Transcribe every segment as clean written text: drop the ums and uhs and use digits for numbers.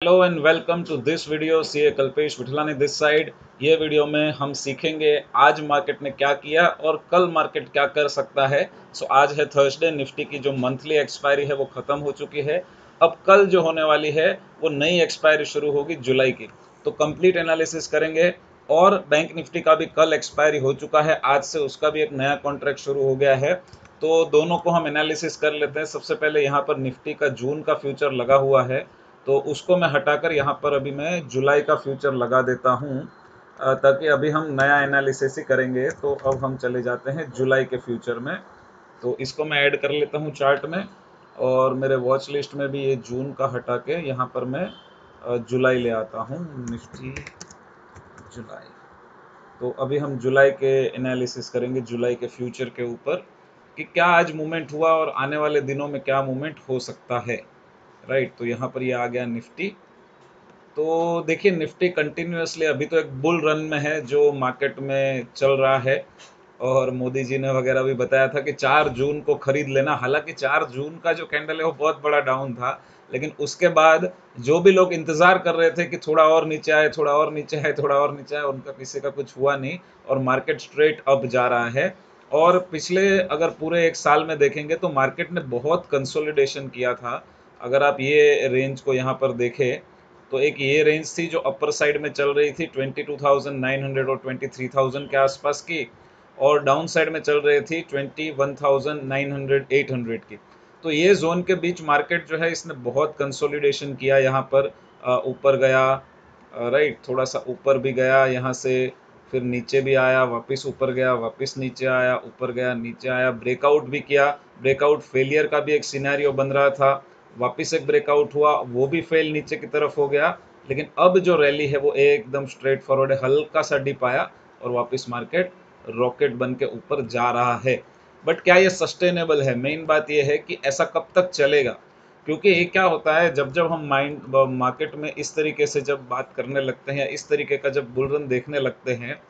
Hello and welcome to this video. CA Kalpesh Vithlani this side. ये video में हम सीखेंगे आज मार्केट ने क्या किया और कल मार्केट क्या कर सकता है। आज है थर्सडे। निफ्टी की जो मंथली एक्सपायरी है वो ख़त्म हो चुकी है। अब कल जो होने वाली है वो नई एक्सपायरी शुरू होगी जुलाई की। तो कंप्लीट एनालिसिस करेंगे। और बैंक निफ्टी का भी कल एक्सपायरी हो चुका है, आज से उसका भी एक नया कॉन्ट्रैक्ट शुरू हो गया है। तो दोनों को हम एनालिसिस कर लेते हैं। सबसे पहले यहाँ पर निफ्टी का जून का फ्यूचर लगा हुआ है, तो उसको मैं हटाकर यहाँ पर अभी मैं जुलाई का फ्यूचर लगा देता हूँ, ताकि अभी हम नया एनालिसिस ही करेंगे। तो अब हम चले जाते हैं जुलाई के फ्यूचर में। तो इसको मैं ऐड कर लेता हूँ चार्ट में, और मेरे वॉच लिस्ट में भी ये जून का हटा के यहाँ पर मैं जुलाई ले आता हूँ। निफ्टी जुलाई। तो अभी हम जुलाई के एनालिसिस करेंगे, जुलाई के फ्यूचर के ऊपर, कि क्या आज मूवमेंट हुआ और आने वाले दिनों में क्या मूवमेंट हो सकता है। राइट, तो यहाँ पर ये आ गया निफ्टी। तो देखिए, निफ्टी कंटिन्यूअसली अभी तो एक बुल रन में है जो मार्केट में चल रहा है। और मोदी जी ने वगैरह भी बताया था कि 4 जून को खरीद लेना। हालांकि 4 जून का जो कैंडल है वो बहुत बड़ा डाउन था, लेकिन उसके बाद जो भी लोग इंतजार कर रहे थे कि थोड़ा और नीचे आए, थोड़ा और नीचे आए, थोड़ा और नीचे आए, उनका किसी का कुछ हुआ नहीं और मार्केट स्ट्रेट अप जा रहा है। और पिछले अगर पूरे एक साल में देखेंगे तो मार्केट ने बहुत कंसोलिडेशन किया था। अगर आप ये रेंज को यहाँ पर देखें तो एक ये रेंज थी जो अपर साइड में चल रही थी 22,900 और 23,000 के आसपास की, और डाउन साइड में चल रही थी 21,900 800 की। तो ये जोन के बीच मार्केट जो है इसने बहुत कंसोलिडेशन किया। यहाँ पर ऊपर गया, राइट, थोड़ा सा ऊपर भी गया यहाँ से, फिर नीचे भी आया, वापस ऊपर गया, वापस नीचे आया, ऊपर गया, नीचे आया, ब्रेकआउट भी किया। ब्रेकआउट फेलियर का भी एक सिनेरियो बन रहा था। वापस एक ब्रेकआउट हुआ, वो भी फेल नीचे की तरफ हो गया। लेकिन अब जो रैली है वो एकदम स्ट्रेट फॉरवर्ड है। हल्का सा डिप आया और वापस मार्केट रॉकेट बन के ऊपर जा रहा है। बट क्या ये सस्टेनेबल है? मेन बात ये है कि ऐसा कब तक चलेगा। क्योंकि ये क्या होता है, जब जब हम मार्केट में इस तरीके से जब बात करने लगते हैं, इस तरीके का जब बुल रन देखने लगते हैं,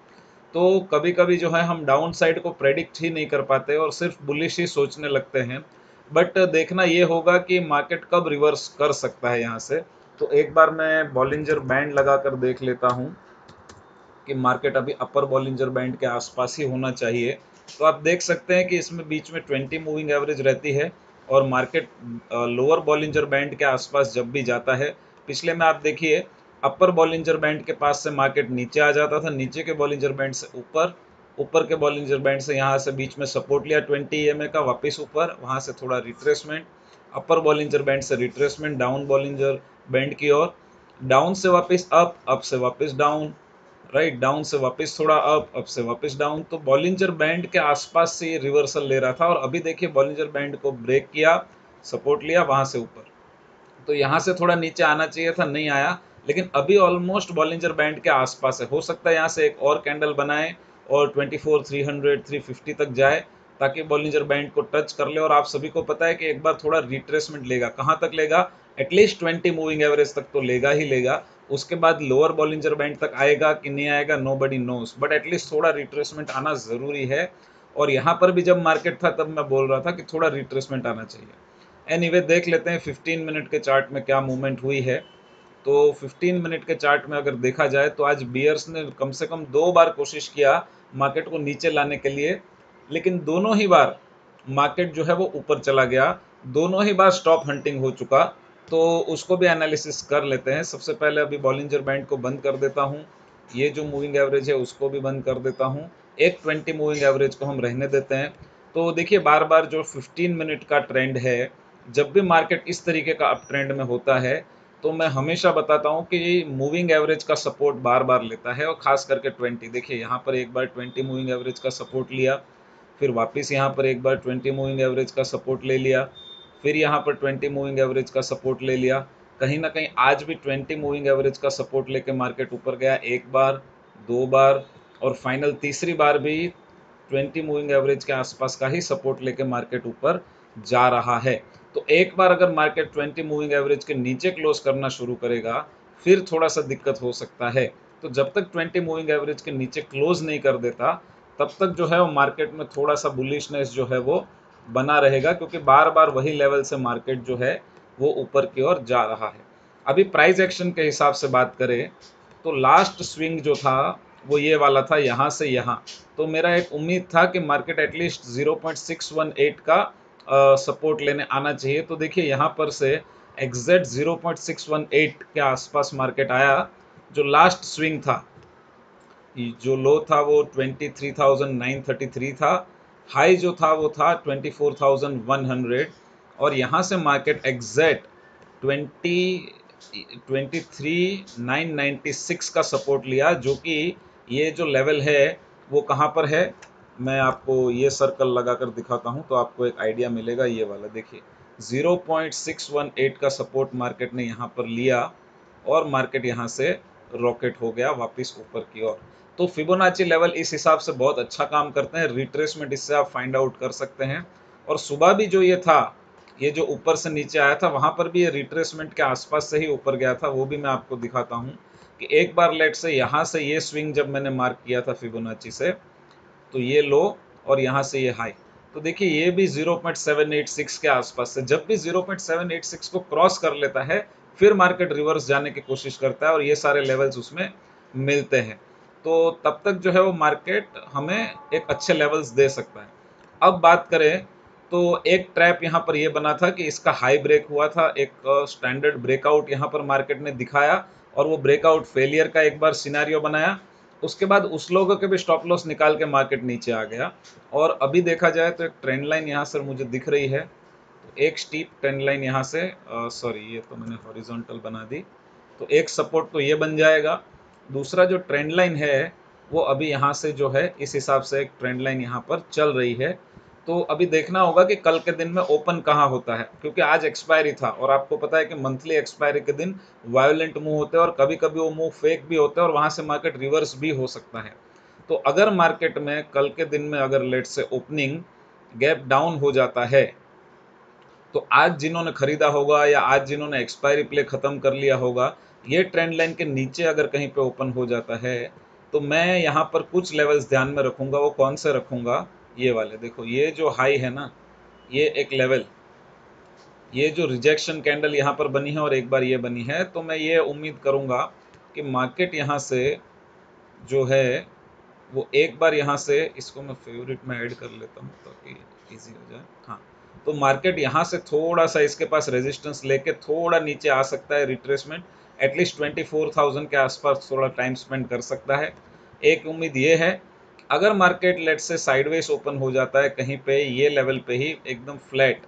तो कभी कभी जो है हम डाउन साइड को प्रेडिक्ट ही नहीं कर पाते और सिर्फ बुलिश ही सोचने लगते हैं। बट देखना ये होगा कि मार्केट कब रिवर्स कर सकता है यहाँ से। तो एक बार मैं बॉलिंजर बैंड लगा कर देख लेता हूँ कि मार्केट अभी अपर बॉलिंजर बैंड के आसपास ही होना चाहिए। तो आप देख सकते हैं कि इसमें बीच में 20 मूविंग एवरेज रहती है, और मार्केट लोअर बॉलिंजर बैंड के आसपास जब भी जाता है, पिछले में आप देखिए अपर बॉलिंजर बैंड के पास से मार्केट नीचे आ जाता था, नीचे के बॉलिंजर बैंड से ऊपर, ऊपर के बॉलिंजर बैंड से यहाँ से बीच में सपोर्ट लिया 20 EMA का, वापस ऊपर, वहाँ से थोड़ा रिट्रेसमेंट, अपर बॉलिंजर बैंड से रिट्रेसमेंट डाउन बॉलिंजर बैंड की ओर, डाउन से वापस अप से वापस डाउन, राइट, डाउन से वापस थोड़ा अप से वापस डाउन। तो बॉलिंजर बैंड के आसपास से ये रिवर्सल ले रहा था, और अभी देखिए बॉलिंजर बैंड को ब्रेक किया, सपोर्ट लिया, वहां से ऊपर। तो यहाँ से थोड़ा नीचे आना चाहिए था, नहीं आया, लेकिन अभी ऑलमोस्ट बॉलिंजर बैंड के आसपास है। हो सकता है यहाँ से एक और कैंडल बनाए और 24,300 350 तक जाए, ताकि बॉलिंजर बैंड को टच कर ले। और आप सभी को पता है कि एक बार थोड़ा रिट्रेसमेंट लेगा, कहाँ तक लेगा? एटलीस्ट 20 मूविंग एवरेज तक तो लेगा ही लेगा। उसके बाद लोअर बॉलिंजर बैंड तक आएगा कि नहीं आएगा, nobody knows, but at least थोड़ा रिट्रेसमेंट आना ज़रूरी है। और यहाँ पर भी जब मार्केट था तब मैं बोल रहा था कि थोड़ा रिट्रेसमेंट आना चाहिए। एनीवे, देख लेते हैं 15 मिनट के चार्ट में क्या मूवमेंट हुई है। तो 15 मिनट के चार्ट में अगर देखा जाए तो आज बियर्स ने कम से कम 2 बार कोशिश किया मार्केट को नीचे लाने के लिए, लेकिन दोनों ही बार मार्केट जो है वो ऊपर चला गया। दोनों ही बार स्टॉप हंटिंग हो चुका। तो उसको भी एनालिसिस कर लेते हैं। सबसे पहले अभी बॉलिंजर बैंड को बंद कर देता हूँ, ये जो मूविंग एवरेज है उसको भी बंद कर देता हूँ, एक 20 मूविंग एवरेज को हम रहने देते हैं। तो देखिए, बार बार जो 15 मिनट का ट्रेंड है, जब भी मार्केट इस तरीके का अप ट्रेंड में होता है, तो मैं हमेशा बताता हूँ कि मूविंग एवरेज का सपोर्ट बार बार लेता है, और खास करके 20। देखिए यहाँ पर एक बार 20 मूविंग एवरेज का सपोर्ट लिया, फिर वापस यहाँ पर एक बार 20 मूविंग एवरेज का सपोर्ट ले लिया, फिर यहाँ पर 20 मूविंग एवरेज का सपोर्ट ले लिया। कहीं ना कहीं आज भी 20 मूविंग एवरेज का सपोर्ट लेके मार्केट ऊपर गया, एक बार, दो बार, और फाइनल तीसरी बार भी 20 मूविंग एवरेज के आसपास का ही सपोर्ट लेके मार्केट ऊपर जा रहा है। तो एक बार अगर मार्केट 20 मूविंग एवरेज के नीचे क्लोज करना शुरू करेगा, फिर थोड़ा सा दिक्कत हो सकता है। तो जब तक 20 मूविंग एवरेज के नीचे क्लोज नहीं कर देता, तब तक जो है वो मार्केट में थोड़ा सा बुलिशनेस जो है वो बना रहेगा, क्योंकि बार बार वही लेवल से मार्केट जो है वो ऊपर की ओर जा रहा है। अभी प्राइस एक्शन के हिसाब से बात करें तो लास्ट स्विंग जो था वो ये वाला था, यहाँ से यहाँ। तो मेरा एक उम्मीद था कि मार्केट एटलीस्ट 0.618 का सपोर्ट लेने आना चाहिए। तो देखिए यहाँ पर से एग्जैक्ट 0.618 के आसपास मार्केट आया। जो लास्ट स्विंग था, जो लो था वो 23,933 था, हाई जो था वो था 24,100, और यहाँ से मार्केट एग्जैक्ट 23,996 का सपोर्ट लिया, जो कि ये जो लेवल है वो कहाँ पर है, मैं आपको ये सर्कल लगाकर दिखाता हूँ तो आपको एक आइडिया मिलेगा। ये वाला देखिए 0.618 का सपोर्ट मार्केट ने यहाँ पर लिया और मार्केट यहाँ से रॉकेट हो गया वापस ऊपर की ओर। तो फिबोनाची लेवल इस हिसाब से बहुत अच्छा काम करते हैं, रिट्रेसमेंट इससे आप फाइंड आउट कर सकते हैं। और सुबह भी जो ये था, ये जो ऊपर से नीचे आया था, वहां पर भी ये रिट्रेसमेंट के आसपास से ही ऊपर गया था। वो भी मैं आपको दिखाता हूँ कि एक बार लेट से यहाँ से ये स्विंग जब मैंने मार्क किया था फिबोनाची से, तो ये लो और यहाँ से ये हाई, तो देखिए ये भी 0.786 के आसपास से, जब भी 0.786 को क्रॉस कर लेता है फिर मार्केट रिवर्स जाने की कोशिश करता है और ये सारे लेवल्स उसमें मिलते हैं। तो तब तक जो है वो मार्केट हमें एक अच्छे लेवल्स दे सकता है। अब बात करें तो एक ट्रैप यहाँ पर ये बना था कि इसका हाई ब्रेक हुआ था, एक स्टैंडर्ड ब्रेकआउट यहाँ पर मार्केट ने दिखाया और वो ब्रेकआउट फेलियर का एक बार सिनेरियो बनाया। उसके बाद उस लोगों के भी स्टॉप लॉस निकाल के मार्केट नीचे आ गया। और अभी देखा जाए तो एक ट्रेंड लाइन यहाँ से मुझे दिख रही है, तो एक स्टीप ट्रेंड लाइन यहाँ से, सॉरी ये तो मैंने हॉरिजॉन्टल बना दी, तो एक सपोर्ट तो ये बन जाएगा। दूसरा जो ट्रेंड लाइन है वो अभी यहाँ से जो है इस हिसाब से एक ट्रेंड लाइन यहाँ पर चल रही है। तो अभी देखना होगा कि कल के दिन में ओपन कहाँ होता है, क्योंकि आज एक्सपायरी था और आपको पता है कि मंथली एक्सपायरी के दिन वायोलेंट मूव होते हैं और कभी कभी वो मूव फेक भी होते हैं और वहाँ से मार्केट रिवर्स भी हो सकता है। तो अगर मार्केट में कल के दिन में अगर लेट से ओपनिंग गैप डाउन हो जाता है, तो आज जिन्होंने खरीदा होगा या आज जिन्होंने एक्सपायरी प्ले खत्म कर लिया होगा, ये ट्रेंड लाइन के नीचे अगर कहीं पे ओपन हो जाता है, तो मैं यहाँ पर कुछ लेवल्स ध्यान में रखूंगा। वो कौन से रखूंगा, ये वाले देखो, ये जो हाई है ना, ये एक लेवल, ये जो रिजेक्शन कैंडल यहाँ पर बनी है और एक बार ये बनी है, तो मैं ये उम्मीद करूंगा कि मार्केट यहाँ से जो है वो एक बार यहाँ से, इसको मैं फेवरेट में ऐड कर लेता हूँ ताकि इजी हो जाए। हाँ, तो मार्केट यहाँ से थोड़ा सा इसके पास रेजिस्टेंस लेके थोड़ा नीचे आ सकता है, रिट्रेसमेंट एटलीस्ट 24,000 के आसपास थोड़ा टाइम स्पेंड कर सकता है। एक उम्मीद ये है, अगर मार्केट लेट से साइडवेज ओपन हो जाता है कहीं पे ये लेवल पे ही एकदम फ्लैट,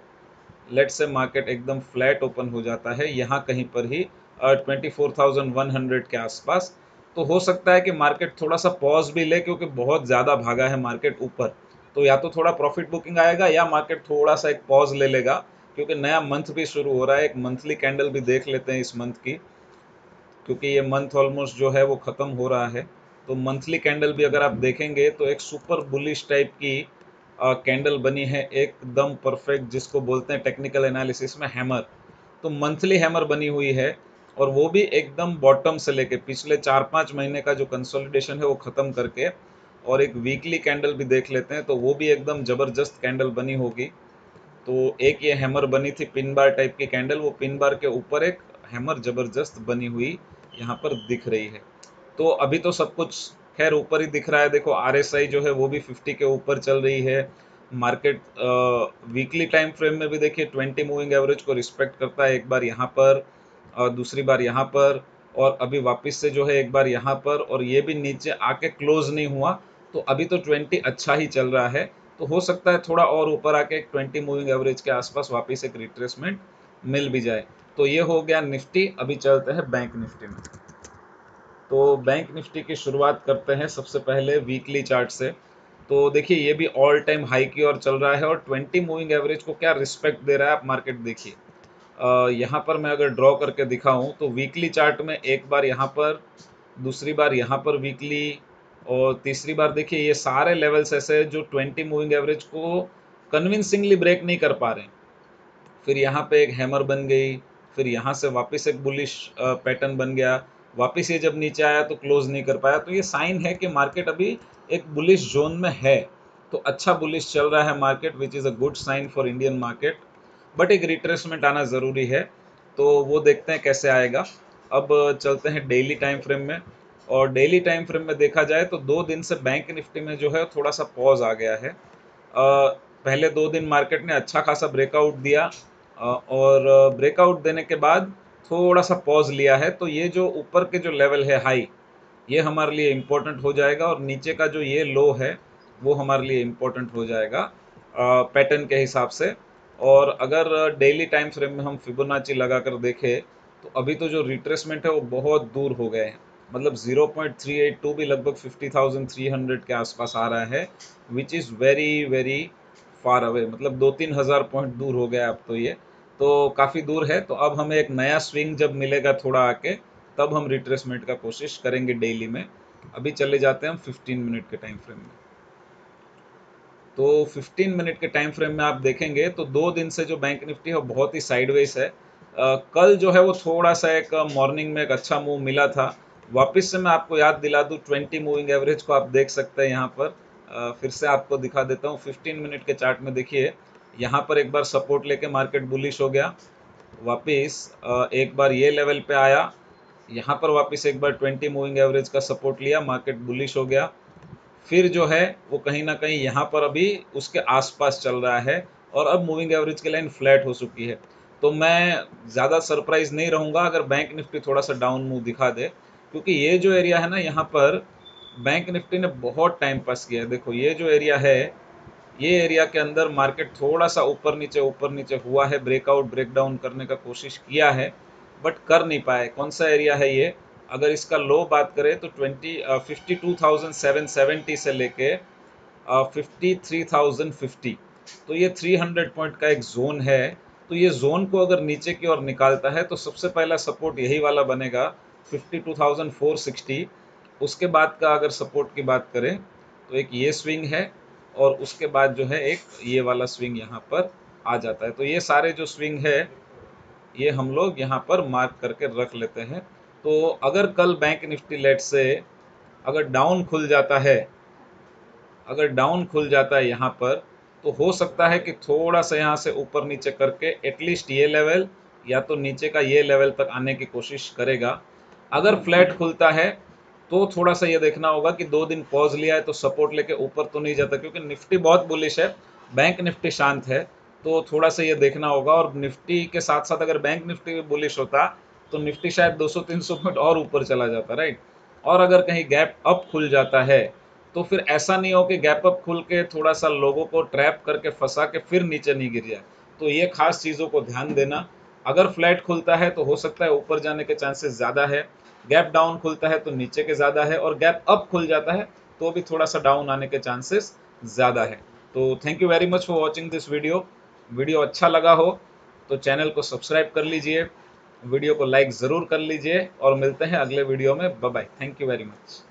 लेट से मार्केट एकदम फ्लैट ओपन हो जाता है यहाँ कहीं पर ही 24,100 के आसपास, तो हो सकता है कि मार्केट थोड़ा सा पॉज भी ले, क्योंकि बहुत ज़्यादा भागा है मार्केट ऊपर। तो या तो थोड़ा प्रॉफिट बुकिंग आएगा या मार्केट थोड़ा सा एक पॉज ले लेगा, क्योंकि नया मंथ भी शुरू हो रहा है। एक मंथली कैंडल भी देख लेते हैं इस मंथ की, क्योंकि ये मंथ ऑलमोस्ट जो है वो ख़त्म हो रहा है। तो मंथली कैंडल भी अगर आप देखेंगे तो एक सुपर बुलिश टाइप की कैंडल बनी है, एकदम परफेक्ट, जिसको बोलते हैं टेक्निकल एनालिसिस में हैमर। तो मंथली हैमर बनी हुई है और वो भी एकदम बॉटम से लेके पिछले 4-5 महीने का जो कंसोलिडेशन है वो ख़त्म करके। और एक वीकली कैंडल भी देख लेते हैं तो वो भी एकदम ज़बरदस्त कैंडल बनी होगी। तो एक ये हैमर बनी थी पिन बार टाइप की कैंडल, वो पिन बार के ऊपर एक हैमर ज़बरदस्त बनी हुई यहाँ पर दिख रही है। तो अभी तो सब कुछ खैर ऊपर ही दिख रहा है। देखो RSI जो है वो भी 50 के ऊपर चल रही है। मार्केट वीकली टाइम फ्रेम में भी देखिए 20 मूविंग एवरेज को रिस्पेक्ट करता है, एक बार यहाँ पर और दूसरी बार यहाँ पर, और अभी वापस से जो है एक बार यहाँ पर, और ये भी नीचे आके क्लोज नहीं हुआ। तो अभी तो 20 अच्छा ही चल रहा है। तो हो सकता है थोड़ा और ऊपर आके एक 20 मूविंग एवरेज के आसपास वापस एक रिट्रेसमेंट मिल भी जाए। तो ये हो गया निफ्टी। अभी चलते हैं बैंक निफ्टी में। तो बैंक निफ्टी की शुरुआत करते हैं सबसे पहले वीकली चार्ट से। तो देखिए ये भी ऑल टाइम हाई की ओर चल रहा है और 20 मूविंग एवरेज को क्या रिस्पेक्ट दे रहा है आप मार्केट देखिए। यहाँ पर मैं अगर ड्रॉ करके दिखाऊं तो वीकली चार्ट में एक बार यहाँ पर, दूसरी बार यहाँ पर वीकली, और तीसरी बार देखिए ये सारे लेवल्स ऐसे जो 20 मूविंग एवरेज को कन्विंसिंगली ब्रेक नहीं कर पा रहे हैं। फिर यहाँ पे एक हैमर बन गई, फिर यहाँ से वापस एक बुलिश पैटर्न बन गया, वापस ये जब नीचे आया तो क्लोज नहीं कर पाया। तो ये साइन है कि मार्केट अभी एक बुलिश जोन में है। तो अच्छा बुलिश चल रहा है market, which is a good sign for Indian market. But एक रिट्रेसमेंट आना ज़रूरी है। तो वो देखते हैं कैसे आएगा। अब चलते हैं डेली टाइम फ्रेम में, और डेली टाइम फ्रेम में देखा जाए तो 2 दिन से बैंक निफ्टी में जो है थोड़ा सा पॉज आ गया है। पहले 2 दिन मार्केट ने अच्छा खासा ब्रेकआउट दिया, और ब्रेकआउट देने के बाद थोड़ा सा पॉज लिया है। तो ये जो ऊपर के जो लेवल है हाई, ये हमारे लिए इम्पोर्टेंट हो जाएगा, और नीचे का जो ये लो है वो हमारे लिए इम्पोर्टेंट हो जाएगा पैटर्न के हिसाब से। और अगर डेली टाइम फ्रेम में हम फिबोनाची लगाकर देखें तो अभी तो जो रिट्रेसमेंट है वो बहुत दूर हो गए हैं। मतलब 0.382 भी लगभग 50,300 के आसपास आ रहा है, which is very very far away. मतलब 2-3 हज़ार पॉइंट दूर हो गया अब तो ये, तो काफ़ी दूर है। तो अब हमें एक नया स्विंग जब मिलेगा थोड़ा आके, तब हम रिट्रेसमेंट का कोशिश करेंगे डेली में। अभी चले जाते हैं हम 15 मिनट के टाइम फ्रेम में। तो 15 मिनट के टाइम फ्रेम में आप देखेंगे तो 2 दिन से जो बैंक निफ्टी है वो बहुत ही साइडवेज है। कल जो है वो थोड़ा सा एक मॉर्निंग में एक अच्छा मूव मिला था। वापस से मैं आपको याद दिला दूं, 20 मूविंग एवरेज को आप देख सकते हैं यहाँ पर। फिर से आपको दिखा देता हूँ 15 मिनट के चार्ट में। देखिए यहाँ पर एक बार सपोर्ट लेके मार्केट बुलिश हो गया, वापिस एक बार ये लेवल पे आया, यहाँ पर वापस एक बार 20 मूविंग एवरेज का सपोर्ट लिया, मार्केट बुलिश हो गया। फिर जो है वो कहीं ना कहीं यहाँ पर अभी उसके आसपास चल रहा है, और अब मूविंग एवरेज की लाइन फ्लैट हो चुकी है। तो मैं ज़्यादा सरप्राइज नहीं रहूँगा अगर बैंक निफ्टी थोड़ा सा डाउन मूव दिखा दे, क्योंकि ये जो एरिया है ना, यहाँ पर बैंक निफ्टी ने बहुत टाइम पास किया है। देखो ये जो एरिया है, ये एरिया के अंदर मार्केट थोड़ा सा ऊपर नीचे हुआ है, ब्रेकआउट ब्रेकडाउन करने का कोशिश किया है, बट कर नहीं पाए। कौन सा एरिया है ये? अगर इसका लो बात करें तो 52,770 से लेके 53,050, तो ये 300 पॉइंट का एक जोन है। तो ये जोन को अगर नीचे की ओर निकालता है तो सबसे पहला सपोर्ट यही वाला बनेगा, 52,460। उसके बाद का अगर सपोर्ट की बात करें तो एक ये स्विंग है, और उसके बाद जो है एक ये वाला स्विंग यहाँ पर आ जाता है। तो ये सारे जो स्विंग है ये हम लोग यहाँ पर मार्क करके रख लेते हैं। तो अगर कल बैंक निफ्टी लेट से अगर डाउन खुल जाता है, अगर डाउन खुल जाता है यहाँ पर, तो हो सकता है कि थोड़ा सा यहाँ से ऊपर नीचे करके एटलीस्ट ये लेवल या तो नीचे का ये लेवल तक आने की कोशिश करेगा। अगर फ्लैट खुलता है तो थोड़ा सा ये देखना होगा कि 2 दिन पॉज लिया है तो सपोर्ट लेके ऊपर तो नहीं जाता, क्योंकि निफ्टी बहुत बुलिश है, बैंक निफ्टी शांत है। तो थोड़ा सा ये देखना होगा, और निफ्टी के साथ साथ अगर बैंक निफ्टी भी बुलिश होता तो निफ्टी शायद 200-300 पॉइंट और ऊपर चला जाता, राइट। और अगर कहीं गैप अप खुल जाता है तो फिर ऐसा नहीं हो कि गैप अप खुल के थोड़ा सा लोगों को ट्रैप करके फंसा के फिर नीचे नहीं गिर जाए। तो ये खास चीज़ों को ध्यान देना। अगर फ्लैट खुलता है तो हो सकता है ऊपर जाने के चांसेस ज़्यादा है, गैप डाउन खुलता है तो नीचे के ज़्यादा है, और गैप अप खुल जाता है तो भी थोड़ा सा डाउन आने के चांसेस ज़्यादा है। तो thank you very much for watching this video. Video अच्छा लगा हो तो चैनल को सब्सक्राइब कर लीजिए, वीडियो को लाइक ज़रूर कर लीजिए, और मिलते हैं अगले वीडियो में। Bye bye, thank you very much.